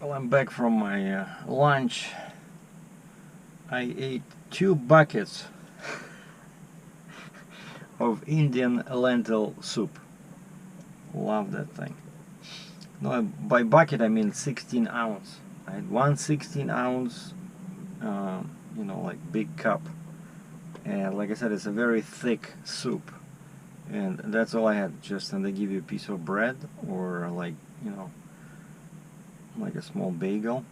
Well, I'm back from my lunch. I ate 2 buckets of Indian lentil soup. Love that thing. No, by bucket I mean 16 ounce. I had one 16-ounce, like big cup. And like I said, it's a very thick soup. And that's all I had. Just, and they give you a piece of bread or like a small bagel.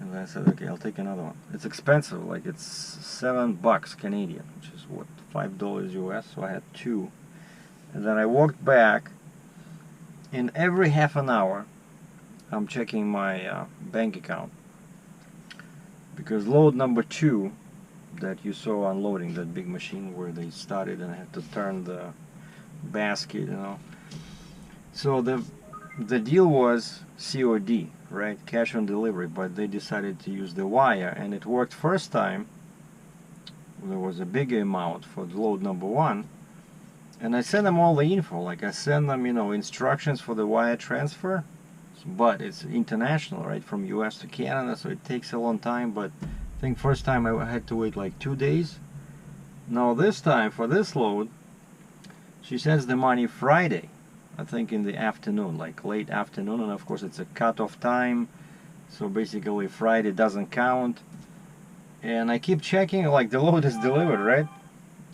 And I said, okay, I'll take another one. It's expensive, like it's $7 Canadian, which is what, $5 US. So I had 2, and then I walked back. In every half an hour, I'm checking my bank account, because load number 2 that you saw unloading that big machine where they started and I had to turn the basket, So the deal was COD, right? Cash on delivery, but they decided to use the wire, and it worked first time. There was a bigger amount for the load number 1, and I sent them all the info. Like I sent them, instructions for the wire transfer, but it's international, right? From US to Canada, so it takes a long time. But I think first time I had to wait like 2 days. Now this time for this load, she sends the money Friday. I think in the afternoon, like late afternoon, and of course it's a cutoff time, so basically Friday doesn't count. And I keep checking, like the load is delivered, right?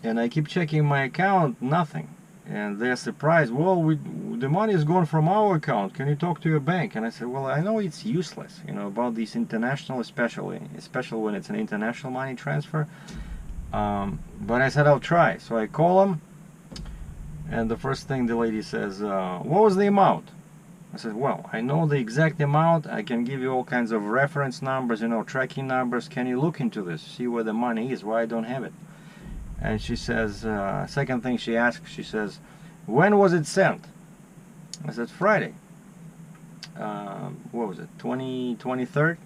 And I keep checking my account, nothing. And they're surprised. Well, the money is gone from our account. Can you talk to your bank? And I said, well, I know it's useless, about these international, especially when it's an international money transfer. But I said I'll try. So I call them. And the first thing the lady says, what was the amount? I said, well, I know the exact amount. I can give you all kinds of reference numbers, tracking numbers. Can you look into this? See where the money is, why I don't have it? And she says, second thing she asks, she says, when was it sent? I said, Friday. What was it, 23rd?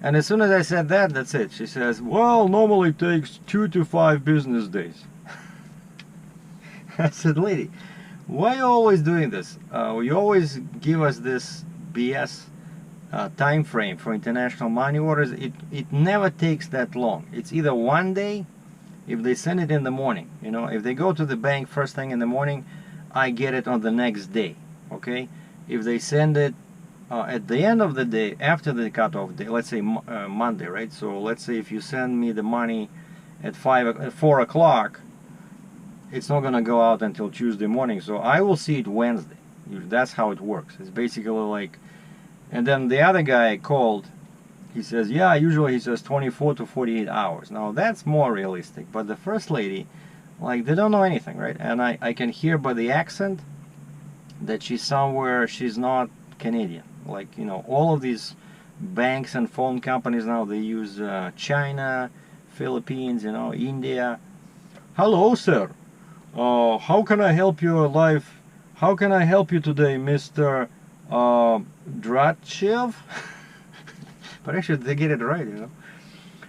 And as soon as I said that, that's it. She says, well, normally it takes 2 to 5 business days. I said, lady, why are you always doing this? You always give us this BS time frame for international money orders. It never takes that long. It's either 1 day, if they send it in the morning. If they go to the bank first thing in the morning, I get it on the next day. Okay? If they send it at the end of the day, after the cutoff day, let's say Monday, right? So let's say if you send me the money at 4 o'clock, it's not gonna go out until Tuesday morning, so I will see it Wednesday. That's how it works. It's basically like, and then the other guy called, he says, yeah, usually he says 24 to 48 hours. Now that's more realistic, but the first lady, like, they don't know anything, right? And I can hear by the accent that she's not Canadian. Like, all of these banks and phone companies now, they use China, Philippines, India. Hello, sir. How can I help you alive? How can I help you today, Mr. DRATCHEV? But actually, they get it right,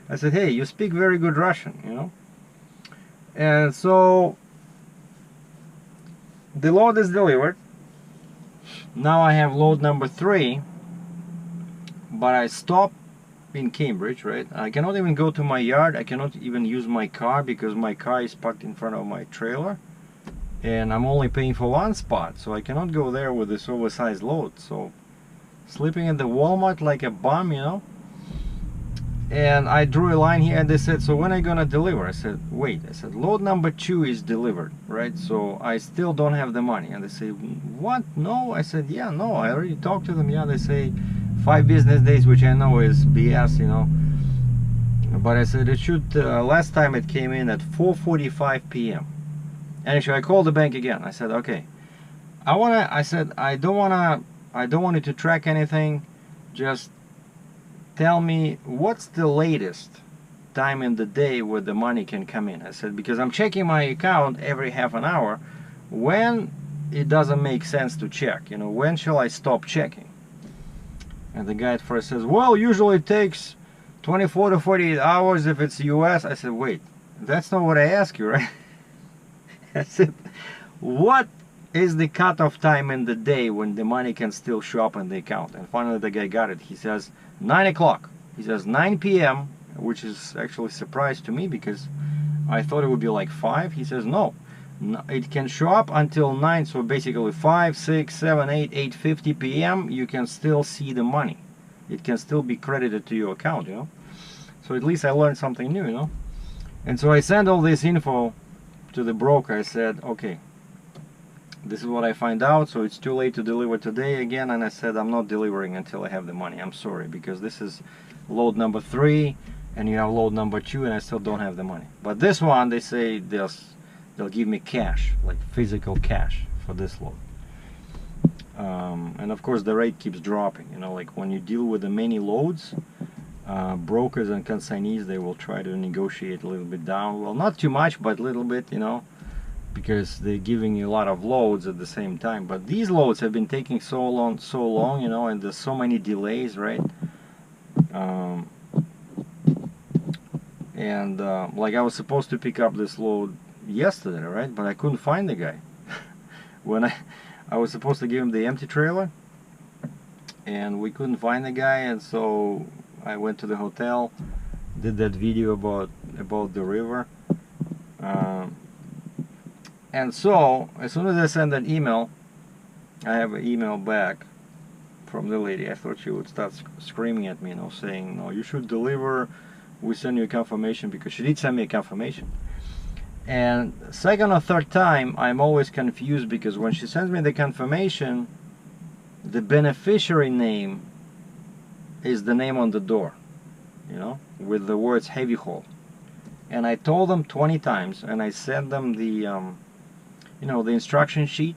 I said, hey, you speak very good Russian, And so, the load is delivered. Now I have load number 3, but I stop in Cambridge, right? I cannot even go to my yard. I cannot even use my car because my car is parked in front of my trailer, and I'm only paying for 1 spot, so I cannot go there with this oversized load. So sleeping at the Walmart like a bum, and I drew a line here, and they said, so when are you gonna deliver? I said, wait. I said, load number 2 is delivered, right? So I still don't have the money. And they say, what? No? I said, yeah, no, I already talked to them. Yeah, they say 5 business days, which I know is BS, but I said it should, last time it came in at 4:45 p.m. And actually I called the bank again. I said, okay, I said, I don't want you to track anything, just tell me what's the latest time in the day where the money can come in. I said, because I'm checking my account every half an hour, when it doesn't make sense to check, when shall I stop checking? And the guy at first says, well, usually it takes 24 to 48 hours if it's US. I said, wait, that's not what I asked you, right? I said, what is the cutoff time in the day when the money can still show up in the account? And finally the guy got it. He says 9 o'clock. He says 9 p.m., which is actually a surprise to me because I thought it would be like 5. He says no, it can show up until 9, so basically 5, 6, 7, 8, 8:50 p.m. you can still see the money. It can still be credited to your account, you know. So at least I learned something new, you know. And so I sent all this info to the broker. I said, okay, this is what I find out, so it's too late to deliver today again. And I said, I'm not delivering until I have the money. I'm sorry, because this is load number 3 and you have load number 2 and I still don't have the money. But this one, they say they'll give me cash, like physical cash for this load. And of course the rate keeps dropping, you know, like when you deal with the many loads, brokers and consignees, they will try to negotiate a little bit down. Well, not too much, but a little bit, you know, because they're giving you a lot of loads at the same time. But these loads have been taking so long, you know, and there's so many delays, right? Like I was supposed to pick up this load yesterday, right? But I couldn't find the guy. When I was supposed to give him the empty trailer, and we couldn't find the guy, and so I went to the hotel, did that video about the river, and so as soon as I sent that email, I have an email back from the lady. I thought she would start screaming at me, you know, saying, no, you should deliver, we send you a confirmation, because she did send me a confirmation. And second or third time, I'm always confused, because when she sends me the confirmation, the beneficiary name is the name on the door, you know, with the words heavy haul. And I told them 20 times, and I sent them the, you know, the instruction sheet.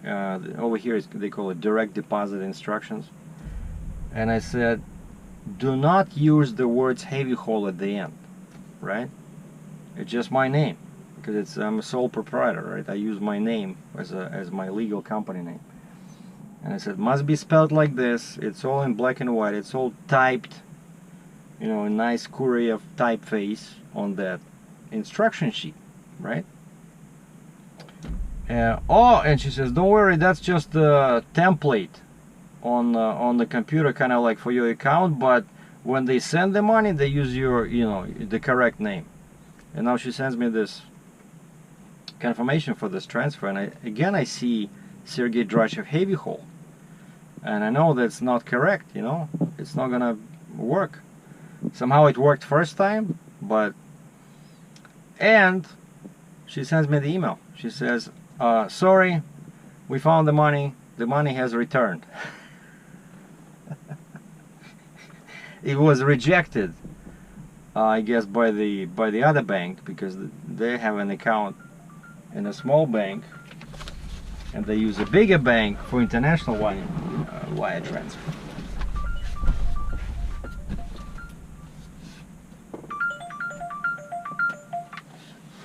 Over here they call it direct deposit instructions. And I said, do not use the words heavy haul at the end, right? It's just my name, because I'm a sole proprietor, right? I use my name as my legal company name. And I said, must be spelled like this. It's all in black and white. It's all typed, you know, a nice courier typeface on that instruction sheet, right? Oh, and she says, don't worry, that's just a template on the computer, kind of like for your account. But when they send the money, they use your, you know, the correct name. And now she sends me this confirmation for this transfer, and again I see SERGEI DRATCHEV heavy haul, and I know that's not correct, you know, it's not gonna work. Somehow it worked first time, but, and she sends me the email. She says, sorry, we found the money has returned. It was rejected, I guess, by the other bank, because they have an account in a small bank, and they use a bigger bank for international wire transfer.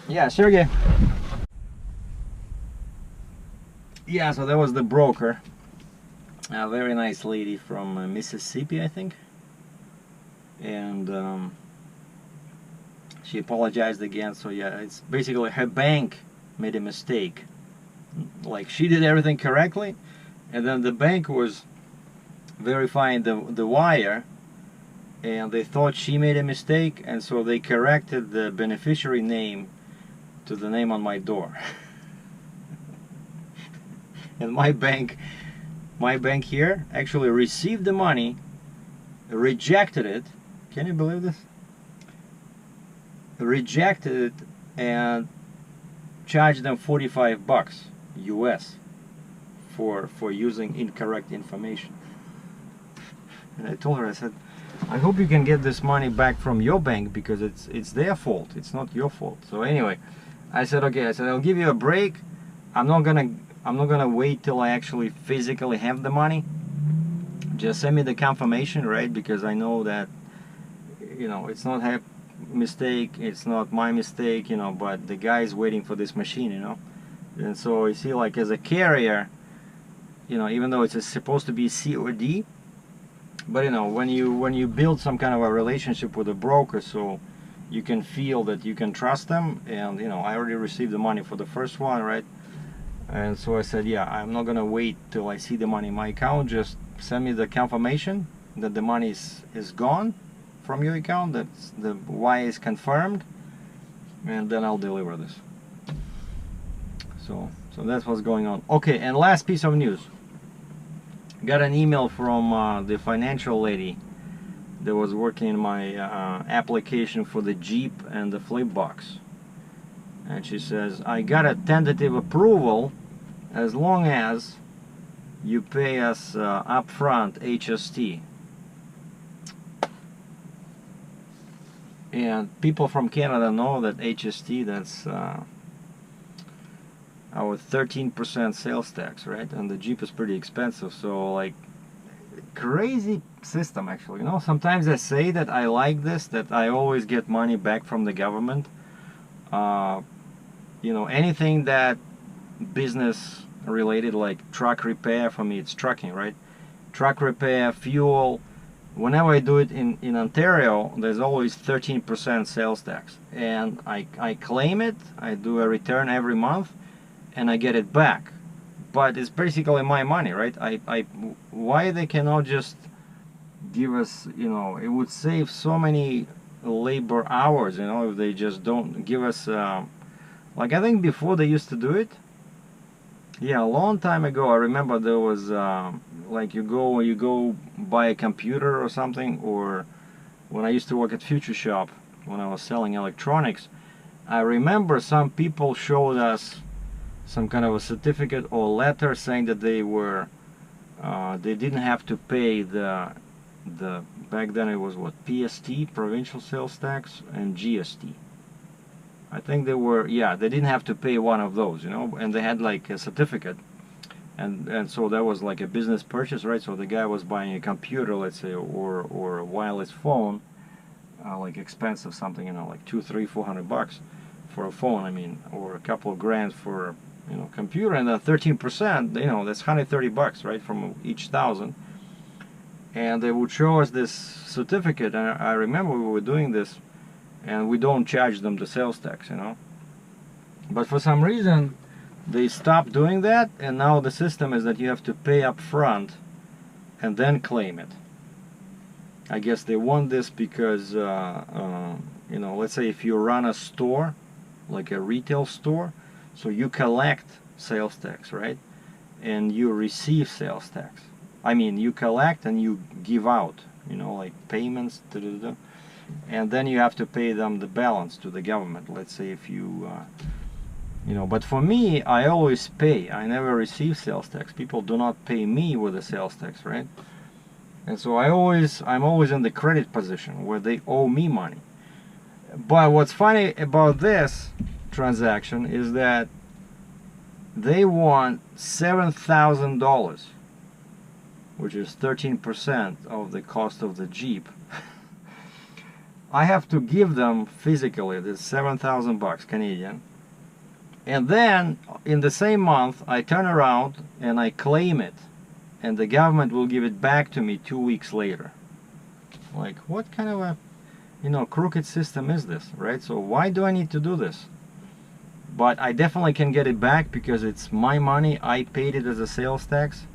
Yeah, Sergey. Yeah, so that was the broker, a very nice lady from Mississippi, I think, and she apologized again. So yeah, it's basically her bank made a mistake. Like, she did everything correctly, and then the bank was verifying the wire, and they thought she made a mistake, and so they corrected the beneficiary name to the name on my door. And my bank here actually received the money, rejected it. Can you believe this? Rejected it and charged them $45 US for using incorrect information. And I told her, I said, I hope you can get this money back from your bank, because it's their fault, it's not your fault. So anyway, I said, okay, I said, I'll give you a break. I'm not gonna wait till I actually physically have the money. Just send me the confirmation, right? Because I know that, you know, it's not a mistake, it's not my mistake, you know, but the guy is waiting for this machine, you know. And so you see, like, as a carrier, you know, even though it's supposed to be COD, but you know, when you build some kind of a relationship with a broker, so you can feel that you can trust them. And you know, I already received the money for the first one, right? And so I said, yeah, I'm not gonna wait till I see the money in my account. Just send me the confirmation that the money is gone from your account, that the Y is confirmed, and then I'll deliver this. So that's what's going on. Okay, and last piece of news. Got an email from the financial lady that was working in my application for the Jeep and the flip box. And she says, I got a tentative approval as long as you pay us upfront HST. And people from Canada know that HST, that's our 13% sales tax, right? And the Jeep is pretty expensive, so like crazy system actually. You know, sometimes I say that I like this, that I always get money back from the government. You know, anything that business related, like truck repair, for me it's trucking, right? Truck repair, fuel, whenever I do it in Ontario, there's always 13% sales tax, and I claim it. I do a return every month and I get it back, but it's basically my money, right? Why they cannot just give us, you know, it would save so many labor hours, you know, if they just don't give us like I think before they used to do it. Yeah, a long time ago I remember there was like you go buy a computer or something, or when I used to work at Future Shop when I was selling electronics, I remember some people showed us some kind of a certificate or letter saying that they were they didn't have to pay the back then it was what, PST, provincial sales tax, and GST. I think they were, yeah, they didn't have to pay one of those, you know, and they had like a certificate, and so that was like a business purchase, right? So the guy was buying a computer, let's say, or a wireless phone, like expensive something, you know, like $200-400 for a phone, I mean, or a couple of grand for, you know, computer, and then 13%, you know, that's $130, right, from each thousand. And they would show us this certificate, and I remember we were doing this, and we don't charge them the sales tax, you know. But for some reason, they stopped doing that, and now the system is that you have to pay up front and then claim it. I guess they want this because, you know, let's say if you run a store, like a retail store, so you collect sales tax, right? And you receive sales tax. I mean, you collect and you give out, you know, like payments, and then you have to pay them the balance to the government. Let's say if you, you know, but for me, I always pay. I never receive sales tax. People do not pay me with the sales tax, right? And so I'm always in the credit position where they owe me money. But what's funny about this transaction is that they want $7,000, which is 13% of the cost of the Jeep. I have to give them physically this $7,000 Canadian, and then in the same month I turn around and I claim it, and the government will give it back to me 2 weeks later. Like, what kind of a, you know, crooked system is this, right? So why do I need to do this? But I definitely can get it back because it's my money. I paid it as a sales tax.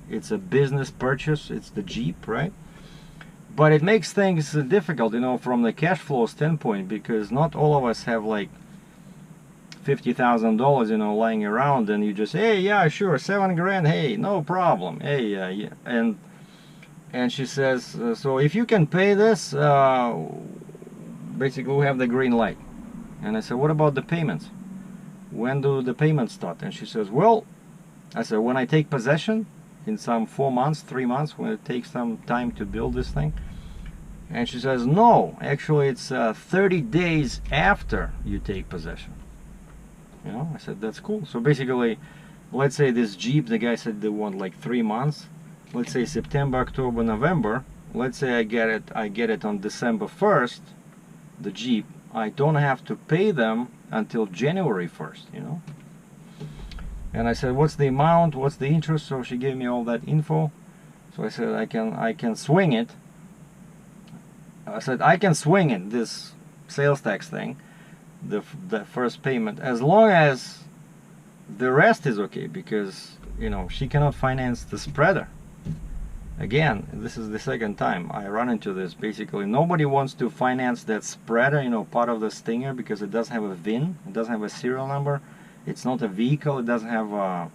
It's a business purchase. It's the Jeep, right? But it makes things difficult, you know, from the cash flow standpoint, because not all of us have like $50,000, you know, lying around, and you just, hey, yeah, sure, 7 grand, hey, no problem, hey, yeah. And she says, so if you can pay this, basically we have the green light. And I said, what about the payments? When do the payments start? And she says, well, I said, when I take possession, in some 4 months, 3 months, when it takes some time to build this thing. And she says, no, actually it's 30 days after you take possession. You know, I said, that's cool. So basically, let's say this Jeep, the guy said they want like 3 months. Let's say September, October, November. Let's say I get it on December 1st, the Jeep. I don't have to pay them until January 1st, you know. And I said, what's the amount, what's the interest? So she gave me all that info. So I said, I can swing it. I said, I can swing it, this sales tax thing, the first payment, as long as the rest is okay because, you know, she cannot finance the spreader. Again, this is the second time I run into this. Basically, nobody wants to finance that spreader, you know, part of the Stinger, because it doesn't have a VIN, it doesn't have a serial number, it's not a vehicle, it doesn't have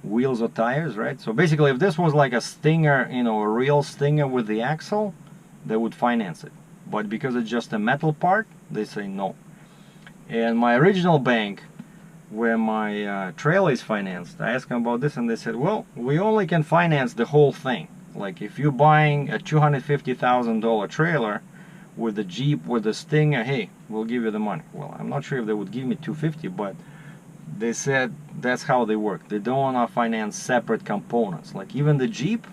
wheels or tires, right? So basically, if this was like a Stinger, you know, a real Stinger with the axle, they would finance it. But because it's just a metal part, they say no. And my original bank, where my trailer is financed, I asked them about this, and they said, well, we only can finance the whole thing. Like if you're buying a $250,000 trailer with the Jeep, with the Stinger, hey, we'll give you the money. Well, I'm not sure if they would give me $250, but they said that's how they work. They don't want to finance separate components. Like even the Jeep,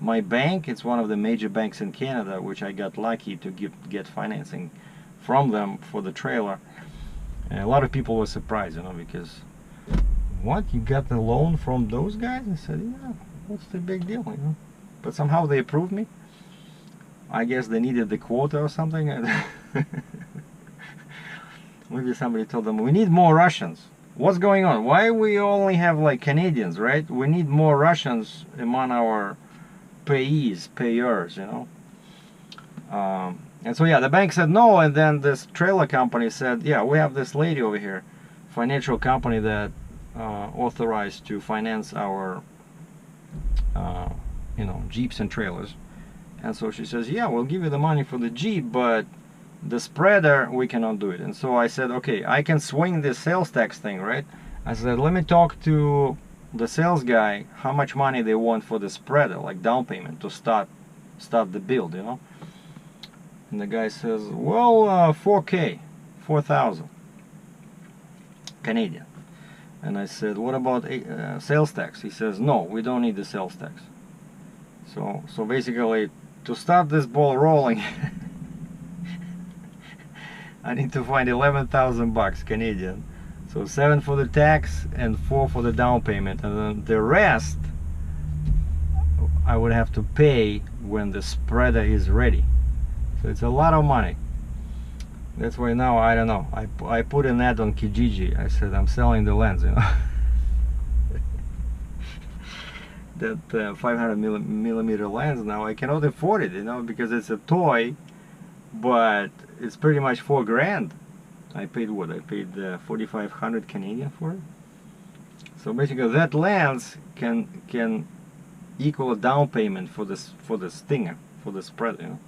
my bank, it's one of the major banks in Canada, which I got lucky to get financing from them for the trailer. And a lot of people were surprised, you know, because, what, you got the loan from those guys? I said, yeah, what's the big deal, you know? But somehow they approved me. I guess they needed the quota or something. Maybe somebody told them, we need more Russians. What's going on? Why we only have like Canadians, right? We need more Russians among our payers, you know? And so yeah, the bank said no, and then this trailer company said, yeah, we have this lady over here, financial company that authorized to finance our you know, Jeeps and trailers. And so she says, yeah, we'll give you the money for the Jeep, but the spreader, we cannot do it. And so I said, okay, I can swing this sales tax thing, right? I said, let me talk to the sales guy, how much money they want for the spreader, like down payment, to start the build, you know? And the guy says, well, 4,000 Canadian. And I said, what about sales tax? He says, no, we don't need the sales tax. So basically, to start this ball rolling, I need to find 11,000 bucks Canadian. So 7 for the tax and 4 for the down payment, and then the rest I would have to pay when the spreader is ready. So it's a lot of money. That's why now, I don't know, I put an ad on Kijiji. I said I'm selling the lens, you know. That 500 millimeter lens, now I cannot afford it, you know, because it's a toy, but it's pretty much $4,000. I paid what? I paid 4,500 Canadian for it. So basically, that lens can equal a down payment for the Stinger, for the spreader, you know.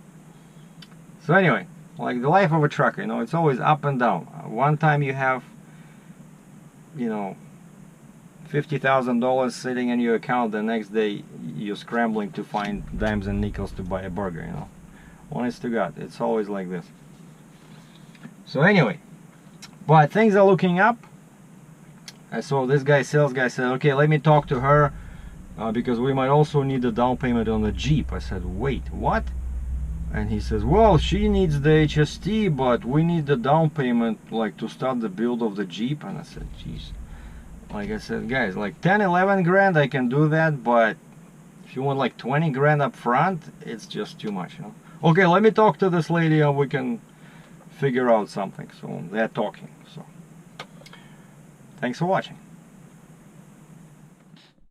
So anyway, like the life of a trucker, you know, it's always up and down. One time you have, you know, $50,000 sitting in your account, the next day you're scrambling to find dimes and nickels to buy a burger, you know. Honest to God, it's always like this. So anyway, but things are looking up. I saw this guy, sales guy, said, okay, let me talk to her because we might also need a down payment on the Jeep. I said, wait, what? And he says, well, she needs the HST, but we need the down payment like to start the build of the Jeep. And I said, geez. Like I said, guys, like 10, 11 grand I can do that, but if you want like 20 grand up front, it's just too much, you know. Okay, let me talk to this lady and we can figure out something. So they're talking. So thanks for watching.